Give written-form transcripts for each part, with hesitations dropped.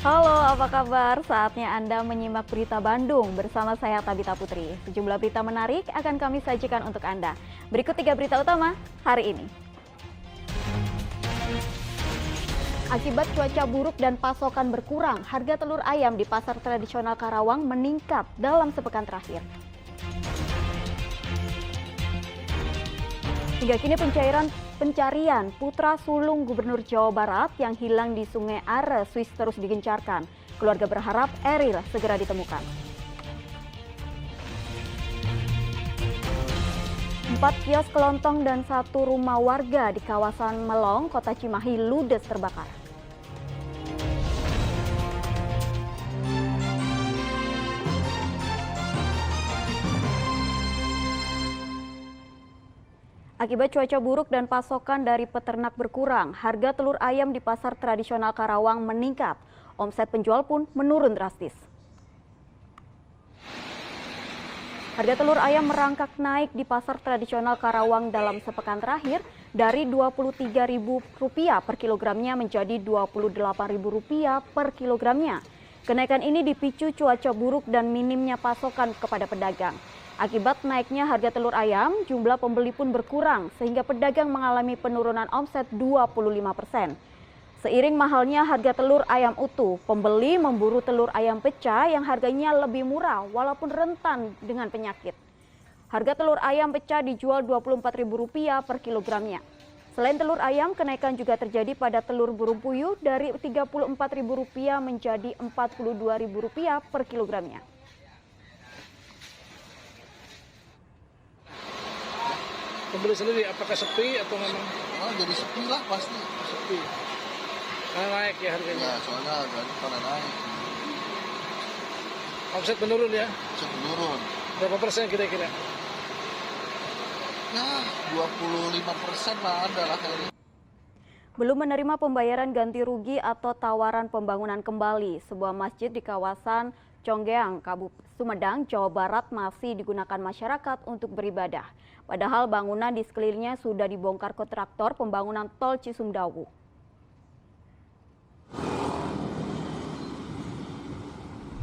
Halo, apa kabar? Saatnya Anda menyimak berita Bandung bersama saya Tabita Putri. Sejumlah berita menarik akan kami sajikan untuk Anda. Berikut 3 berita utama hari ini. Akibat cuaca buruk dan pasokan berkurang, harga telur ayam di pasar tradisional Karawang meningkat dalam sepekan terakhir. Hingga kini pencarian putra sulung Gubernur Jawa Barat yang hilang di Sungai Are, Swiss terus digencarkan. Keluarga berharap Eril segera ditemukan. 4 kios kelontong dan 1 rumah warga di kawasan Melong, Kota Cimahi ludes terbakar. Akibat cuaca buruk dan pasokan dari peternak berkurang, harga telur ayam di pasar tradisional Karawang meningkat. Omset penjual pun menurun drastis. Harga telur ayam merangkak naik di pasar tradisional Karawang dalam sepekan terakhir dari Rp23.000 per kilogramnya menjadi Rp28.000 per kilogramnya. Kenaikan ini dipicu cuaca buruk dan minimnya pasokan kepada pedagang. Akibat naiknya harga telur ayam, jumlah pembeli pun berkurang sehingga pedagang mengalami penurunan omset 25%. Seiring mahalnya harga telur ayam utuh, pembeli memburu telur ayam pecah yang harganya lebih murah walaupun rentan dengan penyakit. Harga telur ayam pecah dijual Rp24.000 per kilogramnya. Selain telur ayam, kenaikan juga terjadi pada telur burung puyuh dari Rp34.000 menjadi Rp42.000 per kilogramnya. Pembeli sendiri apakah sepi atau memang? Oh, jadi sepi lah pasti. Sepi. Karena naik ya harganya. Ya, soalnya harganya pada naik. Omset menurun ya? Omset menurun. Berapa persen kira-kira? Ya, 25% lah ada lah kali. Belum menerima pembayaran ganti rugi atau tawaran pembangunan kembali, sebuah masjid di kawasan Conggeang, Kabupaten Sumedang, Jawa Barat masih digunakan masyarakat untuk beribadah. Padahal bangunan di sekelilingnya sudah dibongkar kontraktor pembangunan tol Cisumdawu.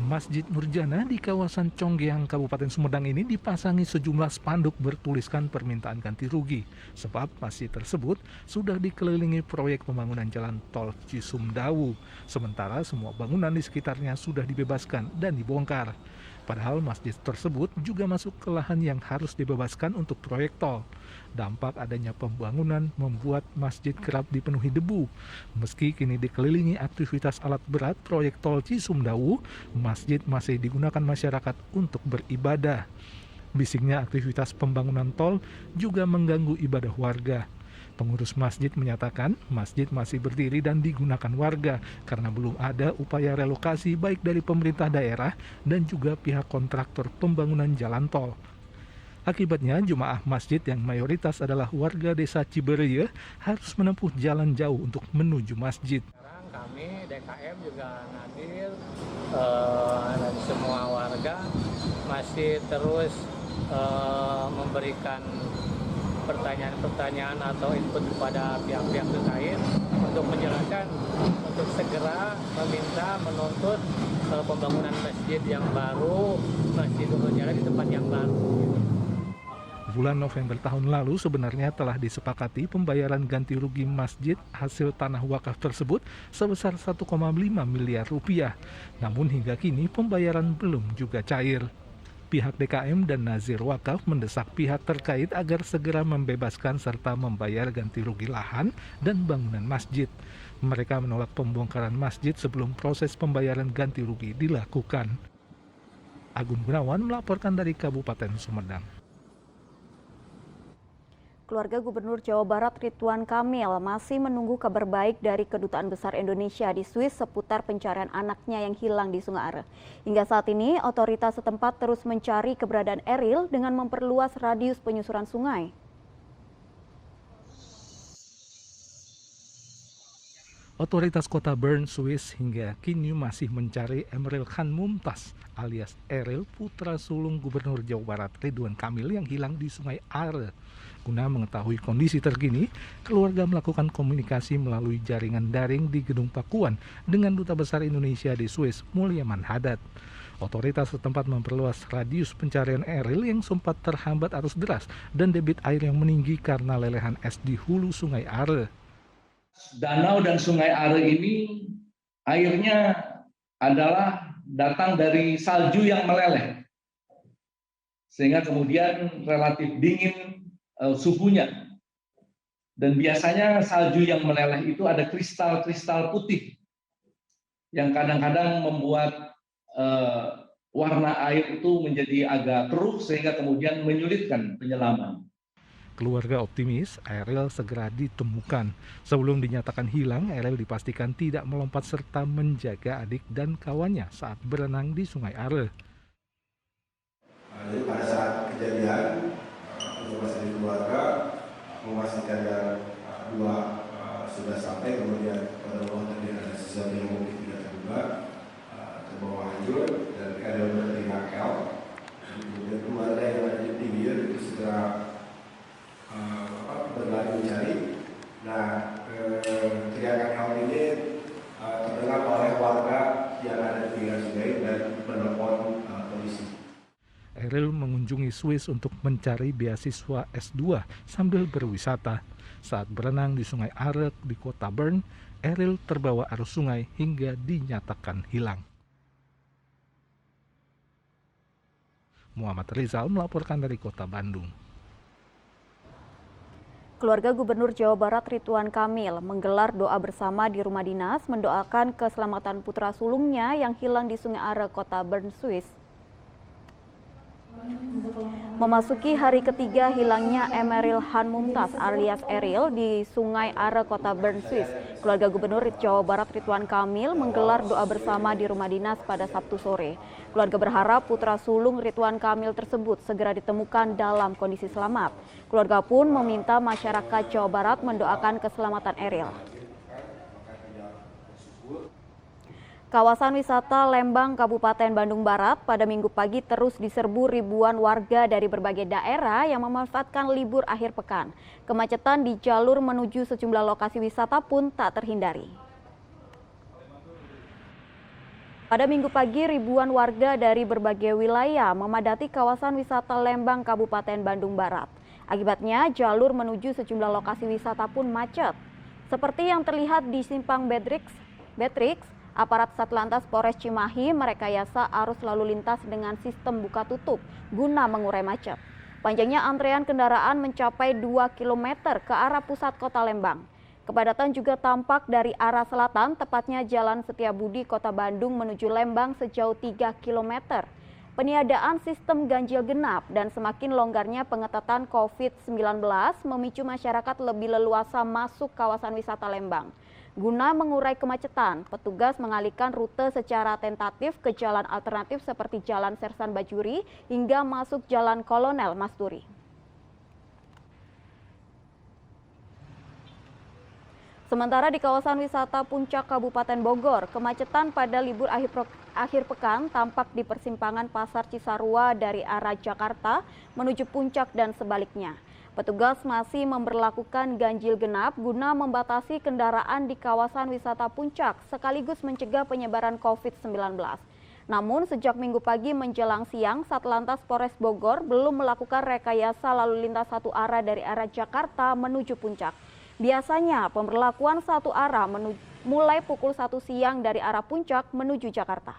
Masjid Nurjana di kawasan Conggeang, Kabupaten Sumedang ini dipasangi sejumlah spanduk bertuliskan permintaan ganti rugi. Sebab masjid tersebut sudah dikelilingi proyek pembangunan jalan tol Cisumdawu. Sementara semua bangunan di sekitarnya sudah dibebaskan dan dibongkar. Padahal masjid tersebut juga masuk ke lahan yang harus dibebaskan untuk proyek tol. Dampak adanya pembangunan membuat masjid kerap dipenuhi debu. Meski kini dikelilingi aktivitas alat berat proyek tol Cisumdawu, masjid masih digunakan masyarakat untuk beribadah. Bisiknya aktivitas pembangunan tol juga mengganggu ibadah warga. Pengurus masjid menyatakan masjid masih berdiri dan digunakan warga karena belum ada upaya relokasi baik dari pemerintah daerah dan juga pihak kontraktor pembangunan jalan tol. Akibatnya jemaah masjid yang mayoritas adalah warga desa Cibereye harus menempuh jalan jauh untuk menuju masjid. Sekarang kami DKM juga hadir dan semua warga masih terus memberikan pertanyaan-pertanyaan atau input kepada pihak-pihak terkait untuk menjelaskan, untuk segera meminta menuntut pembangunan masjid yang baru, Masjid Nurjana di tempat yang baru. Bulan November tahun lalu sebenarnya telah disepakati pembayaran ganti rugi masjid hasil tanah wakaf tersebut sebesar 1,5 miliar rupiah. Namun hingga kini pembayaran belum juga cair. Pihak DKM dan Nazir Wakaf mendesak pihak terkait agar segera membebaskan serta membayar ganti rugi lahan dan bangunan masjid. Mereka menolak pembongkaran masjid sebelum proses pembayaran ganti rugi dilakukan. Agun Gunawan melaporkan dari Kabupaten Sumedang. Keluarga Gubernur Jawa Barat Ridwan Kamil masih menunggu kabar baik dari Kedutaan Besar Indonesia di Swiss seputar pencarian anaknya yang hilang di Sungai Are. Hingga saat ini, otoritas setempat terus mencari keberadaan Eril dengan memperluas radius penyusuran sungai. Otoritas kota Bern, Swiss hingga kini masih mencari Emril Khan Mumtaz alias Eril, putra sulung Gubernur Jawa Barat Ridwan Kamil yang hilang di Sungai Are. Guna mengetahui kondisi terkini, keluarga melakukan komunikasi melalui jaringan daring di Gedung Pakuan dengan Duta Besar Indonesia di Swiss, Mulyaman Haddad. Otoritas setempat memperluas radius pencarian Eril yang sempat terhambat arus deras dan debit air yang meninggi karena lelehan es di hulu Sungai Are. Danau dan Sungai Are ini airnya adalah datang dari salju yang meleleh, sehingga kemudian relatif dingin suhunya. Dan biasanya salju yang meleleh itu ada kristal-kristal putih yang kadang-kadang membuat warna air itu menjadi agak keruh sehingga kemudian menyulitkan penyelaman. Keluarga optimis Eril segera ditemukan. Sebelum dinyatakan hilang, Eril dipastikan tidak melompat serta menjaga adik dan kawannya saat berenang di Sungai Are. Jadi pada saat kejadian, informasi dari keluarga memastikan yang dua sudah sampai, kemudian pada bawah tadi ada sesuatu yang mungkin tidak terduga terbawa hanyut dan Eril berteriak L. Kemudian kemarin yang ada di pinggir itu segera berlari mencari. Nah, teriakan L ini terdengar oleh warga yang ada di pinggir sungai dan menelpon polisi. Eril mengunjungi Swiss untuk mencari beasiswa S2 sambil berwisata. Saat berenang di Sungai Are di kota Bern, Eril terbawa arus sungai hingga dinyatakan hilang. Muhammad Rizal melaporkan dari kota Bandung. Keluarga Gubernur Jawa Barat Ridwan Kamil menggelar doa bersama di rumah dinas mendoakan keselamatan putra sulungnya yang hilang di Sungai Are, kota Bern, Swiss. Memasuki hari ketiga hilangnya Emeril Han Mumtaz alias Eril di Sungai Are, kota Bern, Swiss, keluarga Gubernur Jawa Barat Ridwan Kamil menggelar doa bersama di rumah dinas pada Sabtu sore. Keluarga berharap putra sulung Ridwan Kamil tersebut segera ditemukan dalam kondisi selamat. Keluarga pun meminta masyarakat Jawa Barat mendoakan keselamatan Eril. Kawasan wisata Lembang, Kabupaten Bandung Barat pada Minggu pagi terus diserbu ribuan warga dari berbagai daerah yang memanfaatkan libur akhir pekan. Kemacetan di jalur menuju sejumlah lokasi wisata pun tak terhindari. Pada Minggu pagi, ribuan warga dari berbagai wilayah memadati kawasan wisata Lembang, Kabupaten Bandung Barat. Akibatnya, jalur menuju sejumlah lokasi wisata pun macet. Seperti yang terlihat di Simpang Betrix, aparat Satlantas Polres Cimahi merekayasa arus lalu lintas dengan sistem buka tutup guna mengurai macet. Panjangnya antrean kendaraan mencapai 2 km ke arah pusat kota Lembang. Kepadatan juga tampak dari arah selatan, tepatnya Jalan Setiabudi, Kota Bandung menuju Lembang sejauh 3 km. Peniadaan sistem ganjil genap dan semakin longgarnya pengetatan COVID-19 memicu masyarakat lebih leluasa masuk kawasan wisata Lembang. Guna mengurai kemacetan, petugas mengalihkan rute secara tentatif ke jalan alternatif seperti Jalan Sersan Bajuri hingga masuk Jalan Kolonel Masturi. Sementara di kawasan wisata Puncak Kabupaten Bogor, kemacetan pada libur akhir pekan tampak di persimpangan Pasar Cisarua dari arah Jakarta menuju Puncak dan sebaliknya. Petugas masih memberlakukan ganjil genap guna membatasi kendaraan di kawasan wisata Puncak sekaligus mencegah penyebaran COVID-19. Namun sejak Minggu pagi menjelang siang, Satlantas Polres Bogor belum melakukan rekayasa lalu lintas satu arah dari arah Jakarta menuju Puncak. Biasanya pemberlakuan satu arah mulai pukul 1 siang dari arah Puncak menuju Jakarta.